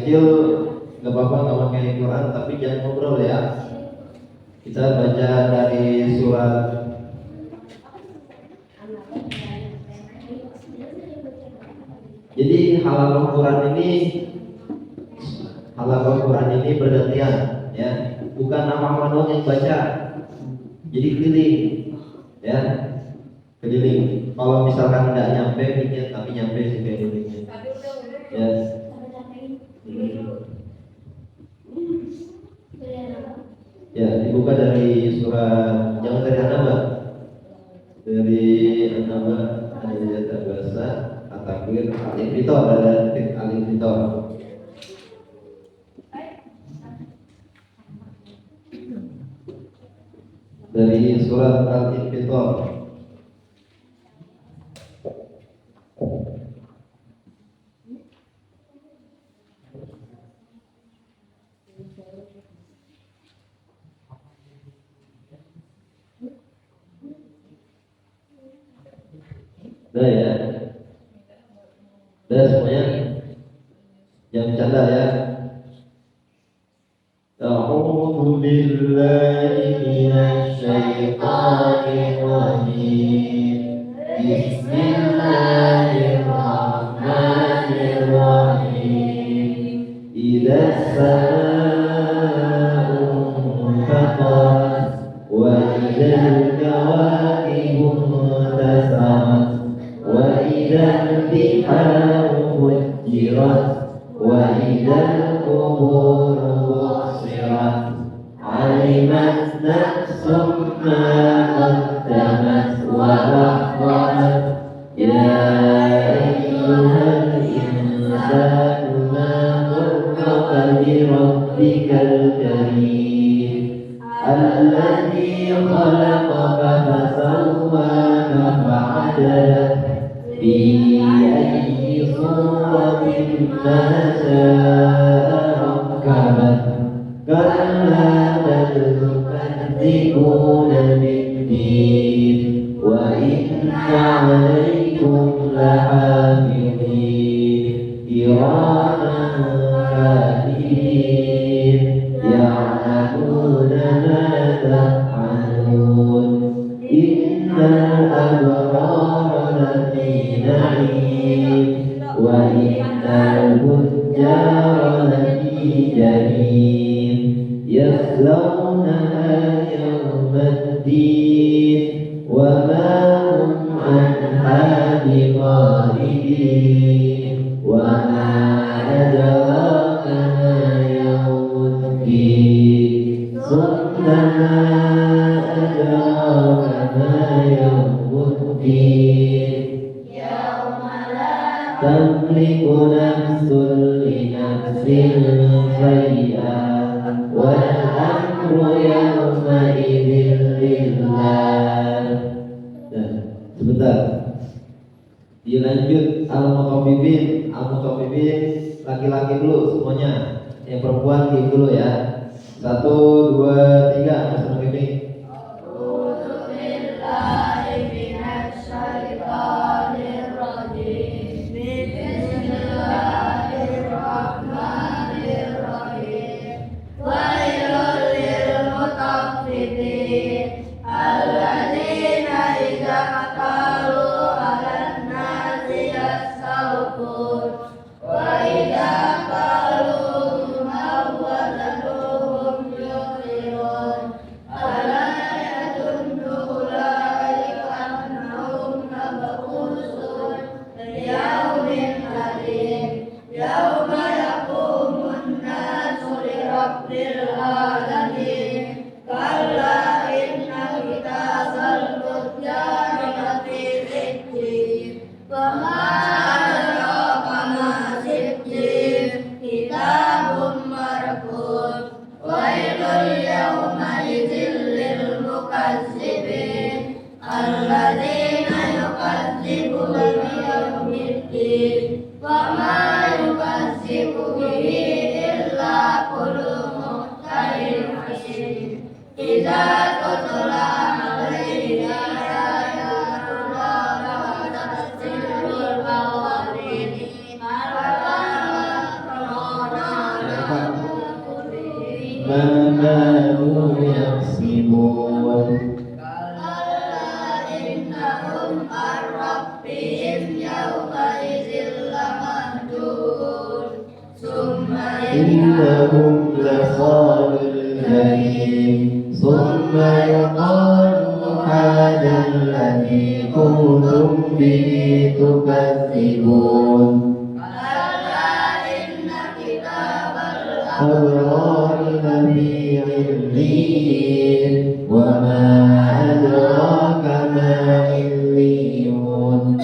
kecil nggak apa-apa nggak pakai Quran, tapi jangan ngobrol ya. Kita baca dari surat. Jadi halaman Quran ini bergantian ya, bukan nama doang yang baca. Jadi keliling ya, keliling. Kalau misalkan nggak nyampe mikir, tapi nyampe sih kelilingnya ya. Ya, dibuka dari surat, jangan dari An-Naba. Dari An-Naba ada data bahasa, At-Takwir, Al-Infitor, ada Al-Infitor. Dari surat Al-Infitor. Udah ya, udah semuanya, jangan bercanda ya. A'udzu billahi minasy syaithanir rajim. Bismillahirrahmanirrahim. Idza as-samaa'u infatarat wa idzal kawakibu intasarat wa idzal biharu fujjirat wa idzal quburu bu'sirat alimat nafsum ma qaddamat wa akharat ya ayyuhal insanu ma ghurraka bi rabbikal karim alladzi khalaqaka fasawwaka fa'adalak fi ayyi suratin ma sha'a rakkabak kalla bal tukadzibuna bid-din wa inna 'alaykum lahafidhin kiraman katibin ya'lamuna ma taf'alun innal abrara lafi na'im wa innal fujjara lafi jahim yaslawnaha yawmaddin wa ma hum anha bighaibin wa ma adraka ma yawmuddin thumma ma adraka ma yawmuddin tamliku nafsun li nafsin shay'an wal amru yawma idzin lillah. Sebentar, dilanjut al-mutaffifin. Al-mutaffifin laki-laki dulu semuanya, yang perempuan diam dulu ya. 1, 2, 3 mutaffifin. ما كانوا يكسبون إنهم لصال الجحيم ثم يقال هذا الذي كنتم به تكذبون الأبرار لفي عليين وما أدراك ما عليون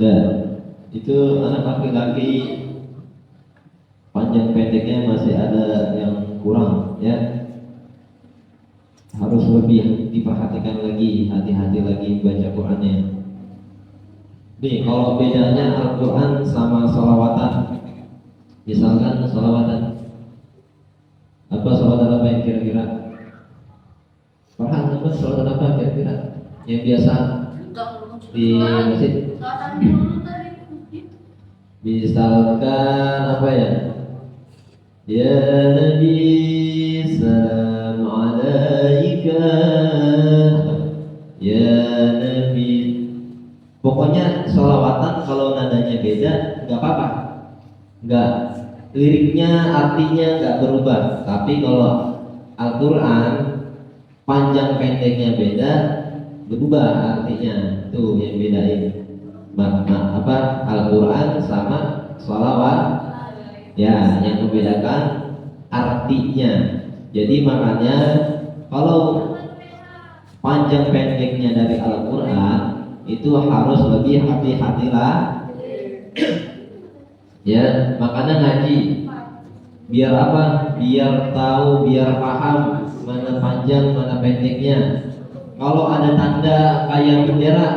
Dan itu anak laki-laki panjang pendeknya masih ada yang kurang ya, harus lebih diperhatikan lagi, hati-hati lagi baca Qurannya. Nih kalau bedanya Al-Quran sama sholawatan, misalkan sholawatan apa yang kira-kira Farhan, apa sholawatan apa kira-kira yang biasa di masjid? Misalkan apa ya? Ya Nabi salam alaika, ya Nabi. Pokoknya sholawatan kalau nadanya beda nggak apa-apa, nggak, liriknya artinya nggak berubah. Tapi kalau Al-Quran panjang pendeknya beda, berubah artinya. Tuh yang bedain apa Al-Quran sama sholawat ya, yang membedakan artinya. Jadi makanya kalau panjang pendeknya dari Al-Quran itu harus lebih hati-hatilah ya. Makanya ngaji biar apa? Biar tahu, biar paham mana panjang mana pendeknya. Kalau ada tanda kayak bendera,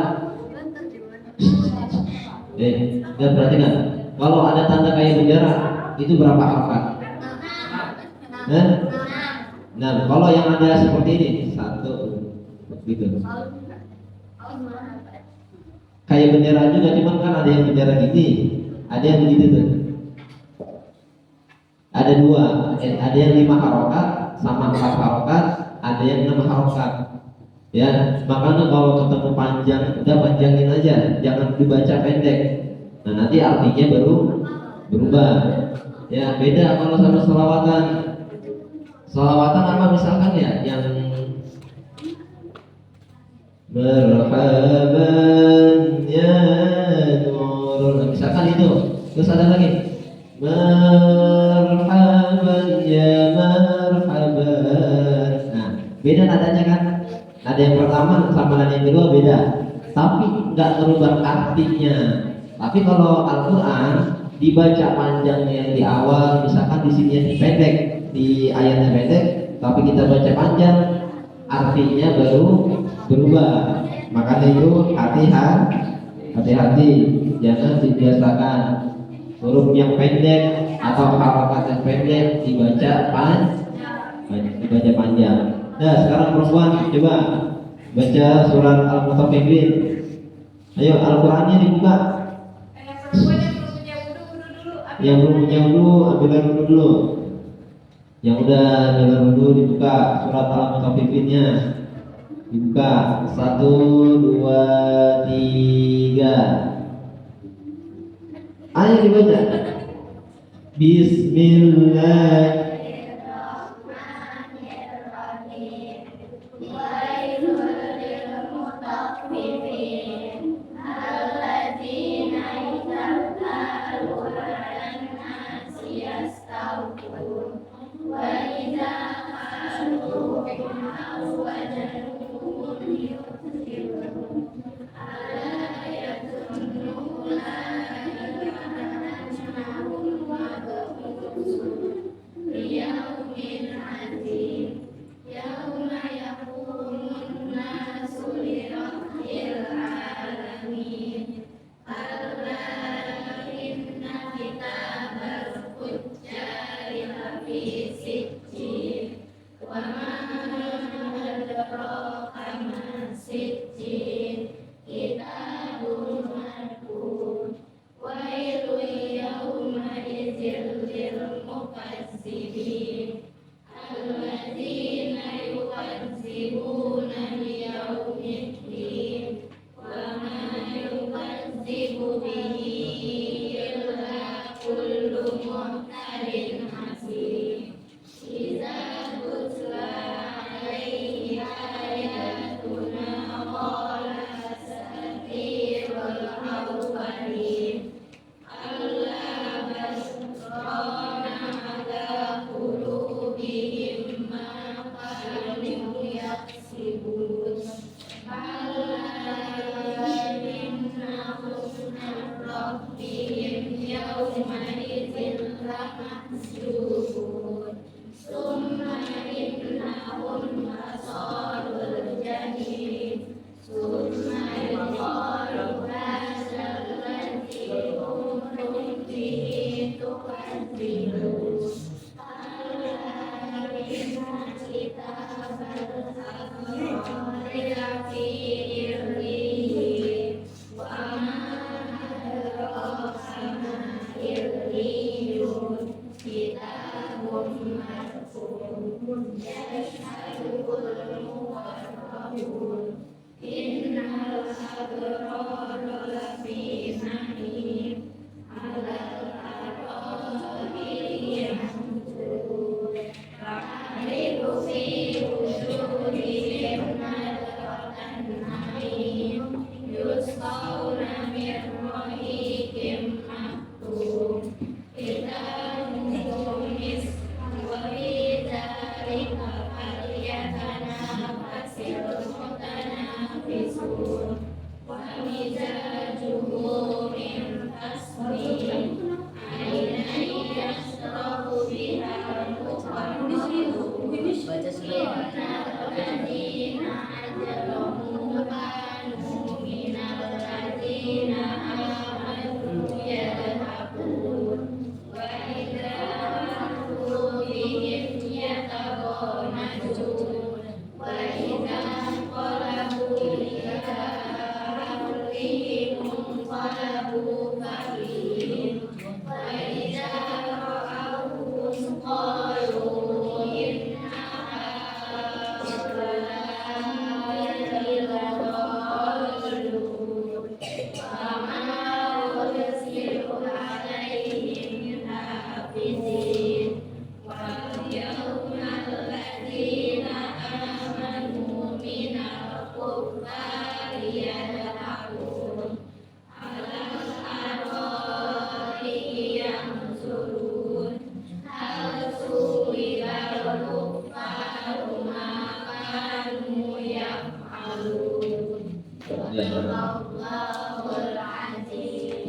dan perhatikan, kalau ada tanda kayak bendera itu berapa harokat? Nah, kalau yang ada seperti ini satu, gitu. Kayak bendera juga, cuman kan ada yang bendera gini, ada yang begitu tuh. Ada dua, ada yang 5 harokat sama 4 harokat, ada yang 6 harokat. Ya, makanya kalau ketemu panjang, udah panjangin aja, jangan dibaca pendek. Nah nanti artinya baru berubah. Ya beda kalau sama sholawatan. Sholawatan apa misalkan ya, yang marhaban ya nurul, misalkan itu. Terus ada lagi marhaban ya marhaban. Nah beda nadanya kan. Ada yang pertama sama dan yang kedua beda, tapi nggak merubah artinya. Tapi kalau Al-Quran dibaca panjang yang di awal, misalkan di sini pendek, di ayatnya pendek, tapi kita baca panjang, artinya baru berubah. Makanya itu hati-hati, jangan dibiasakan huruf yang pendek atau harakat yang pendek dibaca panjang. Nah, sekarang perempuan coba baca surat Al-Mutaffifin. Ayo, Al-Qur'annya dibuka. Yang belum punya wudu, ambil air wudu dulu. Yang udah ambil wudu dibuka surat Al-Mutaffifinnya. Dibuka 1, 2, 3. Ayo dibaca. Bismillah.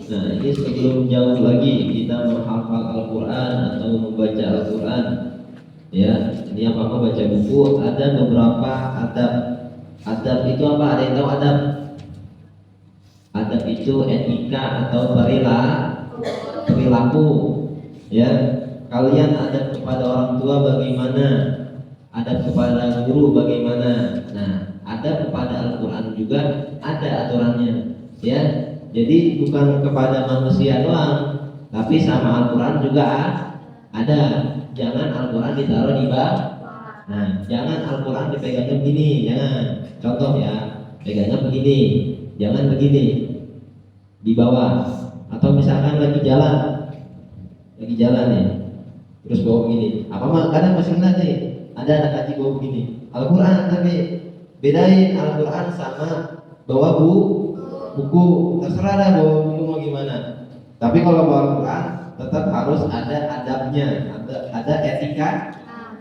Nah, ini sebelum jauh lagi kita menghafal Al-Quran atau membaca Al-Quran, ya, ini apa baca buku, ada beberapa adab. Adab itu apa? Ada yang tahu adab? Adab itu etika atau perilaku, ya. Kalian adab kepada orang tua bagaimana, adab kepada guru bagaimana. Nah, adab kepada Al-Quran juga ada aturannya, ya. Jadi bukan kepada manusia doang, tapi sama Al-Quran juga ada. Jangan Al-Quran ditaruh di bawah. Nah, jangan Al-Quran dipegangnya begini, jangan. Contoh ya, pegangnya begini, jangan begini, di bawah. Atau misalkan lagi jalan ya, terus bawa begini. Apa mah kadang masih kena nih, ada anak haji bawa begini. Al-Quran, tapi bedain Al-Quran sama bawa buku. Terserah dah bawa buku mau gimana. Tapi kalau bawa Al-Quran tetap harus ada adabnya, ada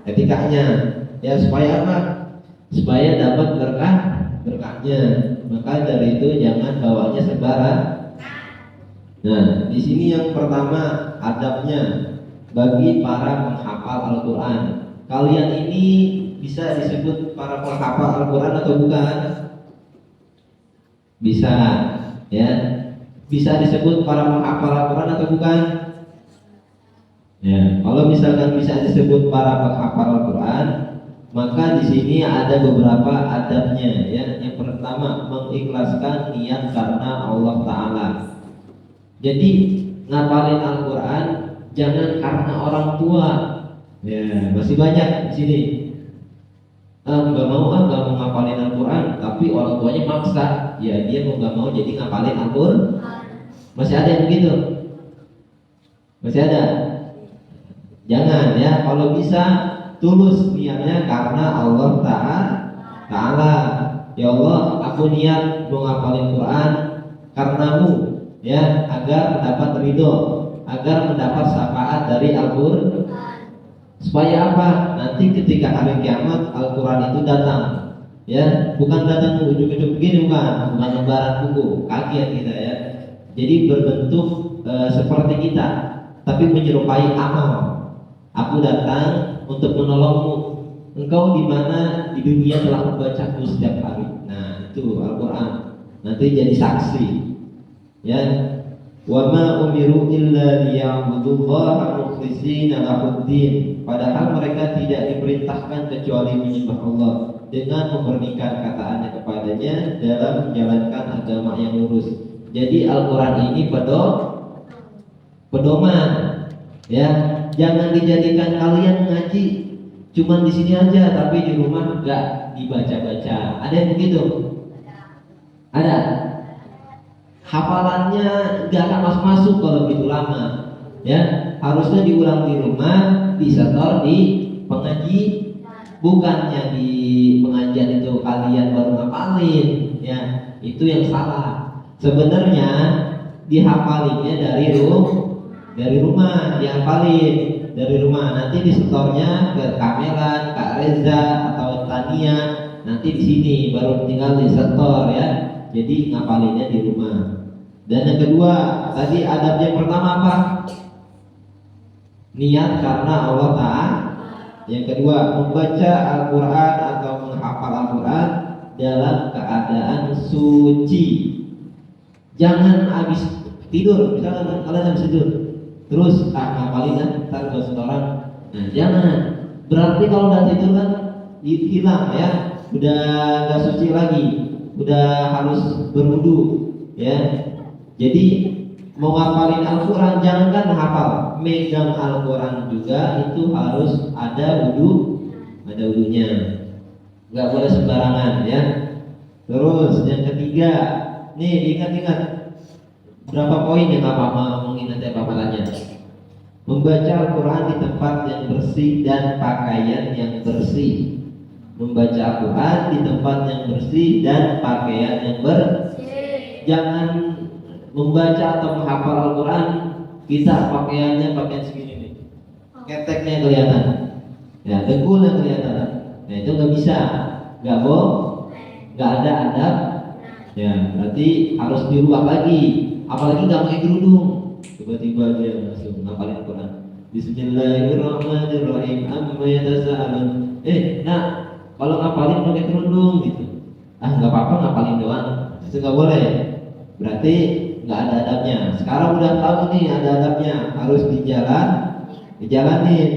etikanya. Ya supaya apa? Supaya dapat berkahnya. Maka dari itu jangan bawanya sembarang. Nah, di sini yang pertama adabnya bagi para penghafal Al-Quran. Kalian ini bisa disebut para penghafal Al-Quran atau bukan? Bisa, ya. Bisa disebut para penghafal Al-Quran atau bukan? Ya, kalau misalkan bisa disebut para penghafal Al-Quran, maka di sini ada beberapa adabnya, ya. Yang pertama, mengikhlaskan niat karena Allah Ta'ala. Jadi ngapalin Al-Quran jangan karena orang tua. Ya, masih banyak di sini. Nggak mau ngapalin Al-Quran, tapi orang tuanya maksa. Ya dia mau nggak mau jadi ngapalin Al-Quran. Masih ada yang begitu? Masih ada? Jangan ya. Kalau bisa tulus niatnya karena Allah Ta'ala. Ya Allah, aku niat mau ngapalin Quran karenamu, ya, agar mendapat ridho, agar mendapat syafaat dari Al-Quran. Supaya apa? Nanti ketika hari kiamat Al-Quran itu datang, ya, bukan datang ujuk-ujuk begini, bukan lembaran buku, kaget kita ya. Jadi berbentuk seperti kita, tapi menyerupai amal. Aku datang untuk menolongmu. Engkau di mana di dunia telah membacaku setiap hari. Nah, itu Al-Quran. Nanti jadi saksi. Ya, wa ma umiru illa liya'budullaha mukhlishina lahuddin. Padahal mereka tidak diperintahkan kecuali menyembah Allah dengan memurnikan kataannya kepadanya dalam menjalankan agama yang lurus. Jadi Al-Quran ini pedoman, ya. Jangan dijadikan kalian ngaji cuman di sini aja, tapi di rumah enggak dibaca-baca. Ada yang begitu? Ada. Hafalannya nggak akan masuk kalau begitu lama, ya. Harusnya diulang di rumah, disetor di pengaji, bukannya di pengajian itu kalian baru ngapalin, ya. Itu yang salah. Sebenarnya dihafalinnya dari rumah, dihafalin dari rumah. Nanti disetornya ke Kamelan, Kak Reza atau Tania. Nanti di sini baru tinggal disetor, ya. Jadi ngapalinnya di rumah. Dan yang kedua, tadi adabnya pertama apa? Niat karena Allah Ta'ala. Yang kedua, membaca Al-Quran atau menghafal Al-Quran dalam keadaan suci. Jangan habis tidur, misalkan kalian habis tidur, terus ngapalin ntar ke setoran. Nah, jangan. Berarti kalau udah tidur kan hilang, ya. Udah gak suci lagi, udah harus berwudu, ya. Jadi mau ngapalin Al-Quran jangankan hafal, megang Al-Quran juga itu harus ada wudunya, nggak boleh sembarangan, ya. Terus yang ketiga, nih ingat berapa poin yang apa ngomongin nanti apa-apanya. Membaca Al-Quran di tempat yang bersih dan pakaian yang bersih. Membaca Al-Quran di tempat yang bersih dan pakaian yang bersih. Jangan membaca atau menghafal Al-Quran kita pakaiannya pakaian segini nih, keteknya kelihatan, ya, dengkulnya kelihatan. Nah itu nggak bisa, nggak ada adab, ya. Berarti harus dirubah lagi. Apalagi nggak pakai kerudung, tiba-tiba dia langsung ngapalin Al-Quran. Bismillahirrahmanirrahim. Amma yatasaalun. Nah kalau ngapalin pakai kerudung gitu, nggak apa-apa ngapalin doang, itu nggak boleh. Berarti nggak ada adabnya. Sekarang udah tahu nih ada adabnya, harus dijalanin.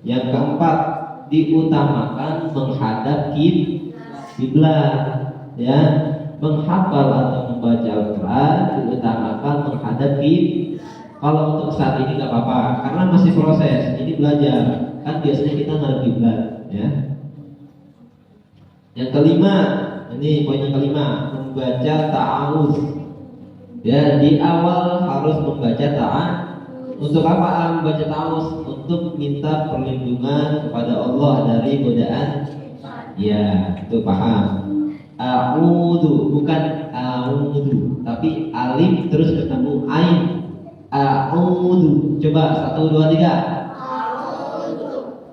Yang keempat, diutamakan menghadap kiblat, ya. Menghafal atau membaca Al-Quran diutamakan menghadap kiblat. Kalau untuk saat ini nggak apa-apa, karena masih proses, ini belajar. Kan biasanya kita ngadep kiblat, ya. Yang kelima, ini poin yang kelima, membaca ta'awuz. Ya, di awal harus membaca ta'awuz. Untuk apa membaca ta'awuz? Untuk minta perlindungan kepada Allah dari godaan. Ya, itu paham. A'udzu, bukan a'udzu, tapi alif terus ketemu ain. A'udzu. Coba 1 2 3.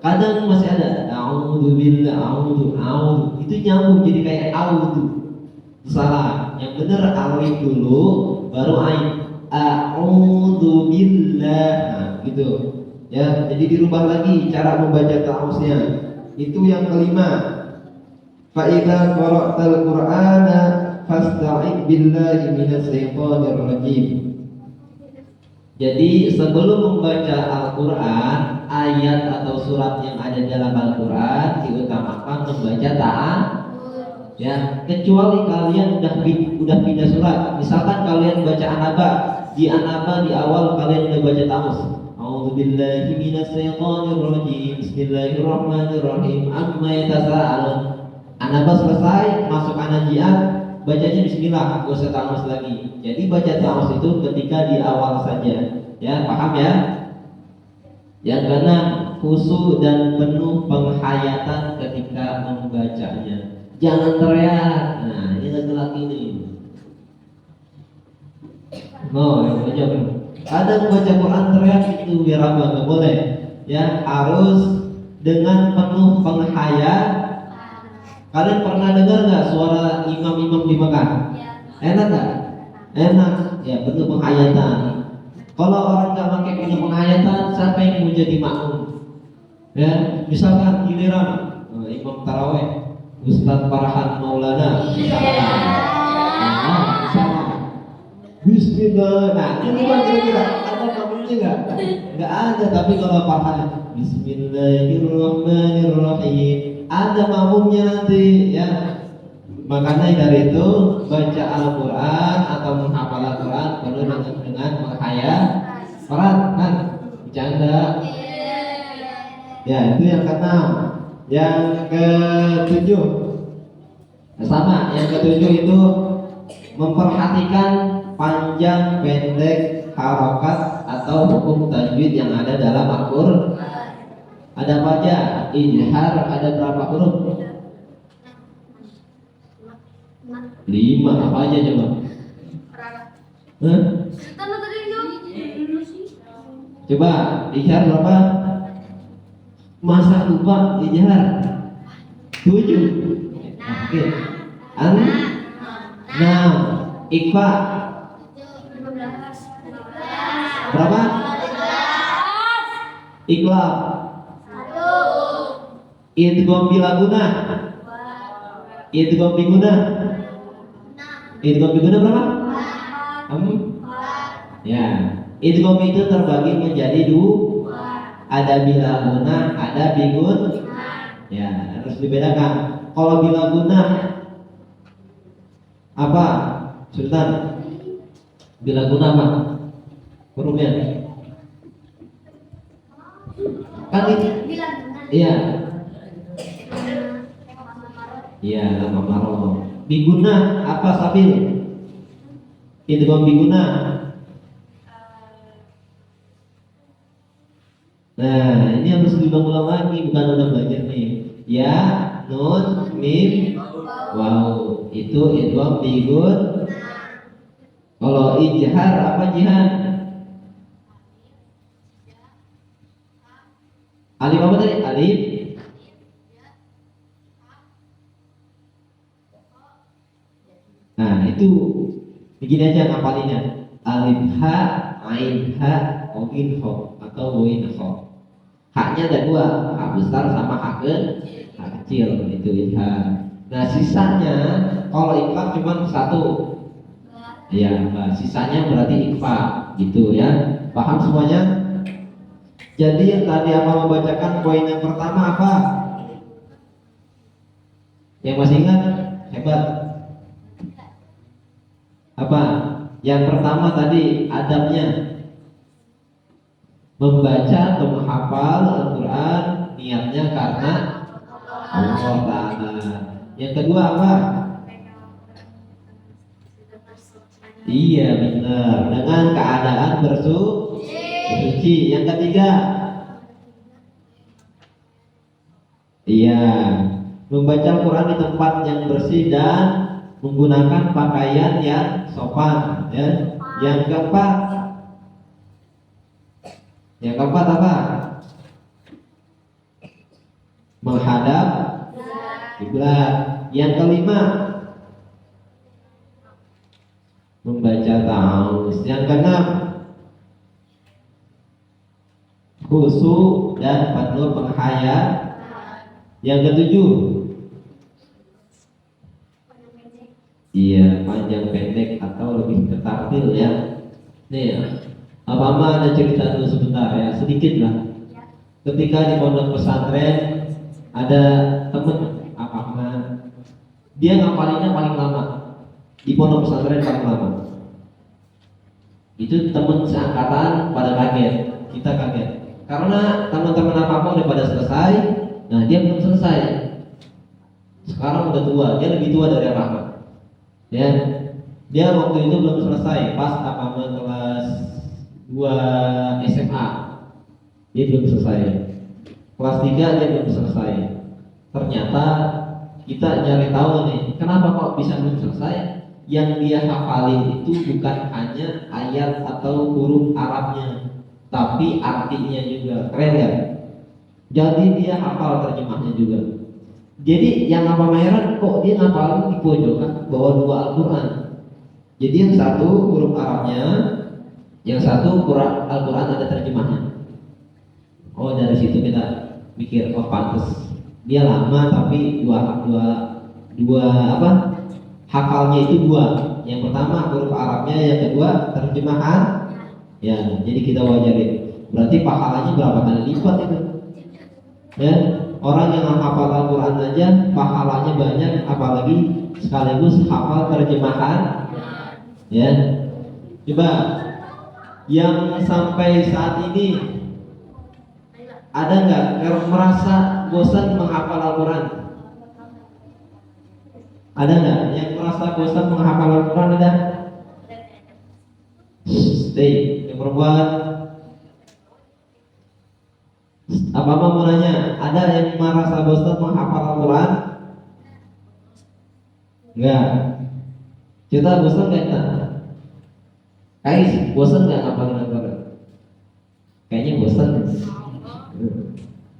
Kadang masih ada a'udzu billah, a'udzu. Itu nyambung jadi kayak a'udzu. Salah. Yang benar alif dulu baru ain. A'udzu billah. Nah, gitu. Ya, jadi dirubah lagi cara membaca ta'awuznya. Itu yang kelima. Fa idza qara'tal Qur'ana fasta'id billahi minasy syaithanir rajim. Jadi sebelum membaca Al-Quran, ayat atau surat yang ada dalam Al-Quran diutamakan membaca ta'awuz. Ya, kecuali kalian udah pindah surat. Misalkan kalian baca An-Naba, di An-Naba di awal kalian udah baca ta'awuz. A'udzubillahi minasyaitonir rajim. Bismillahirrahmanirrahim. Amma yatasaalun. An-Naba selesai, masuk An-Najiat, bacanya bismillah, gak usah ta'awuz lagi. Jadi baca ta'awuz itu ketika di awal saja. Ya, paham ya? Yang keenam, khusyuk dan penuh penghayatan ketika membacanya. Jangan teriak. Nah, ini laki-laki ini. Yang baca kadang baca Quran teriak itu biar apa? Gak boleh. Ya, harus dengan penuh penghayatan. Kalian pernah dengar nggak suara imam-imam di Mekah? Enak nggak? Enak. Ya, penuh penghayatan. Kalau orang nggak pakai penuh penghayatan, siapa yang mau jadi makmum? Ya, misalkan giliran imam taraweh, Ustadz Farhan Maulana, Bismillah. Nah, ini kan kira-kira ada makmumnya nggak? Nggak ada. Tapi kalau Farhan, Bismillahirrahmanirrahim, ada makmumnya nanti, ya. Makanya dari itu baca Al-Quran atau menghafal Al-Quran perlu dengan menghayat kan, bercanda. Ya, itu yang keenam. Yang ketujuh, sama. Yang ketujuh itu memperhatikan panjang pendek harokat atau hukum tajwid yang ada dalam Al-Quran. Ada apa aja? Ijhar ada berapa huruf? 5. Apa aja coba? Coba ijhar berapa? Masa lupa ijhar? 7. Oke. 6. Ikhfa berapa? Iqlab. Idgham bila guna. Idgham biguna. Idgham biguna berapa? 4. Ya. Idgham itu terbagi menjadi 2. Ada bila guna, ada bigun. Ya, harus dibedakan. Kalau bila guna apa? Sultan. Bila guna apa? Hurufnya. Kan ini. Iya. Iya, lama maro. Biguna apa sabil? Idgham biguna. Nah, ini harus diulang-ulang lagi, bukan udah belajar nih. Ya, nun, mim, waw. Itu idgham bigun. Kalau ijhar apa jihad? Alif apa tadi? Alif. Nah, itu begini aja ngapalinnya. Alif ha, ain ha, oin ho atau woin ho. Haknya ada 2, hak besar sama hak kecil, itu ijhar. Nah, sisanya kalau ikhlas cuma 1. Iya, nah, sisanya berarti ikhfa gitu ya. Paham semuanya? Jadi yang tadi apa membacakan poin yang pertama apa? Yang masih ingat? Hebat. Apa? Yang pertama tadi adabnya membaca atau menghafal Al-Quran niatnya karena Allah Ta'ala. Yang kedua apa? Iya benar, dengan keadaan bersuci. Yang ketiga, iya, membaca Al-Quran di tempat yang bersih dan menggunakan pakaian yang sopan. Ya. Yang keempat apa? Menghadap kiblat. Yang kelima, membaca ta'awuz. Yang keenam, khusyuk dan penuh penghayat. Yang ketujuh, iya, panjang pendek atau lebih ketartil ya. Nih, apa ada cerita dulu sebentar ya, sedikit lah. Ketika di pondok pesantren ada temen dia ngapalinnya paling lama di pondok pesantren paling lama. Itu temen seangkatan pada kaget, kita kaget karena teman-teman apa udah pada selesai. Nah dia belum selesai. Sekarang udah tua, dia lebih tua dari Ahmad. Ya, dia waktu itu belum selesai pas kelas 2 SMA. Dia belum selesai. Kelas 3 dia belum selesai. Ternyata kita nyari tahu nih, kenapa kok bisa belum selesai? Yang dia hafalin itu bukan hanya ayat atau huruf Arabnya, tapi artinya juga. Keren ya? Jadi dia hafal terjemahnya juga. Jadi yang apa heran kok dia ngapalin di pojokan bawa dua Al-Quran. Jadi yang satu huruf Arabnya, yang satu Al-Quran ada terjemahnya. Oh dari situ kita mikir, oh pantes dia lama tapi dua apa? Hafalnya itu dua. Yang pertama huruf Arabnya, yang kedua terjemahan. Ya, jadi kita wajarin. Berarti pahalanya berapa kali lipat itu? Ya, orang yang hafal Al-Quran aja pahalanya banyak, apalagi sekaligus hafal terjemahan. Ya, coba yang sampai saat ini ada nggak yang merasa bosan menghafal Al-Quran? Ada nggak yang merasa bosan menghafal Al-Quran? Ada? Stay, yang perempuan. Apa mau nanya? Ada yang merasa bosan menghafal Al-Quran? Enggak. Kita bosan nggak kita? Kais, bosan nggak ngapalin Al-Quran? Kayaknya bosan.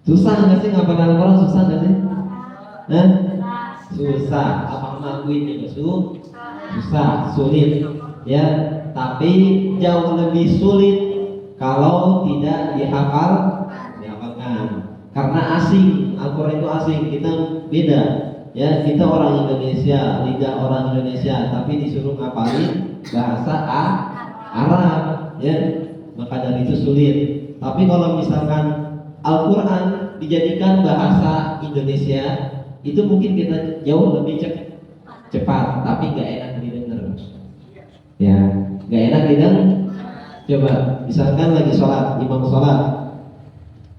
Susah nggak sih ngapalin Al-Quran? Susah nggak sih? Nah, susah. Apa ngakuin itu susah, sulit. Ya, tapi jauh lebih sulit kalau tidak dihafalkan. Karena asing, Al-Quran itu asing, kita beda. Ya, kita orang Indonesia, lidah orang Indonesia, tapi disuruh ngapalin bahasa Arab, ya. Maka dari itu sulit. Tapi kalau misalkan Al-Quran dijadikan bahasa Indonesia, itu mungkin kita jauh lebih cepat, tapi gak enak didengar. Ya, gak enak didengar. Coba, misalkan lagi sholat, imam sholat,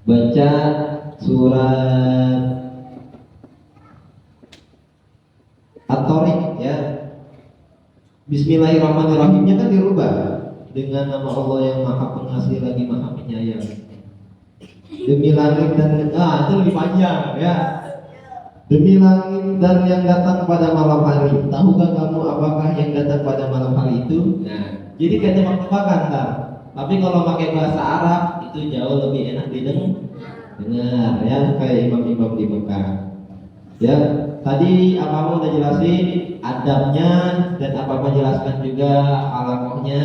baca surat At-Tariq, ya. Bismillahirrahmanirrahimnya kan dirubah dengan nama Allah yang Maha Pengasih lagi Maha Penyayang. Demi langit dan itu lebih panjang, ya. Demi langit dan yang datang pada malam hari, tahukah kamu apakah yang datang pada malam hari itu? Nah, jadi kayak tebak-tebakan kan. Tapi kalau pakai bahasa Arab itu jauh lebih enak didengar, ya, kayak imam-imam di Mekah. Ya, tadi apa udah jelasin adabnya dan apa jelaskan juga alakohnya.